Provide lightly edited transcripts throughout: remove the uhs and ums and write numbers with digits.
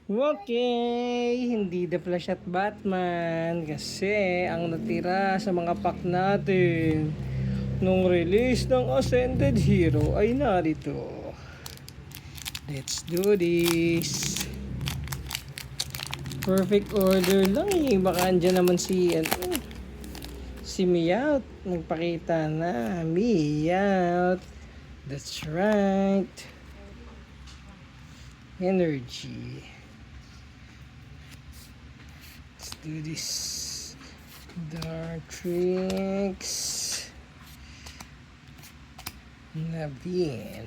Okay, hindi The Flash at Batman kasi ang natira sa mga pack natin nung release ng Ascended Hero ay narito. Let's do this. Perfect order lang eh. Baka andyan naman si Meowth. Nagpakita na. Meowth. That's right. Energy. Let's do this. Dartrix. Naveen.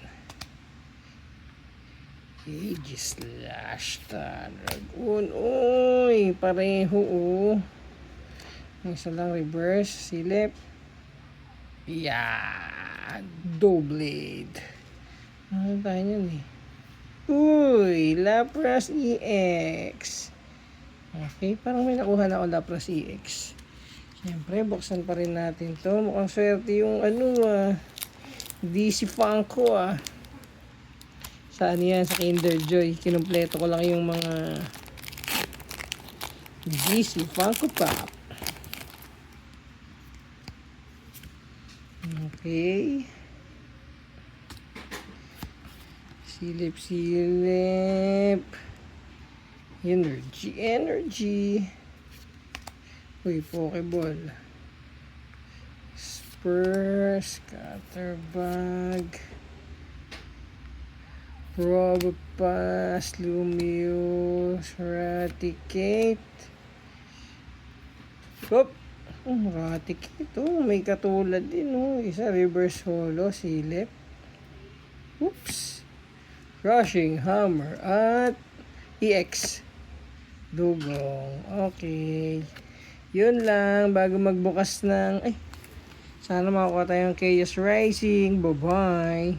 Aegislash. Dragoon. Uy, pareho oh. Ang isa lang reverse. Silip. Yeah. Doublade. Ano tayo yun eh. Uy, Lapras EX. Okay, parang may nakuha na ako Lapras EX. Siyempre, buksan pa rin natin to. Mukhang swerte yung DC Funko Saan yan? Sa Kinder Joy. Kinumpleto ko lang yung mga DC Funko Pop. Okay. Silip. Energy. Uy, Pokeball. Spurs. Scatterbug. Probopass. Lumiose. Raticate. Hop! Raticate. May katulad din. Isa reverse holo. Silip. Oops! Crushing Hammer at EX Dugong. Okay. Yun lang. Bago magbukas ng... sana makakuha tayong Chaos Rising. Bye-bye.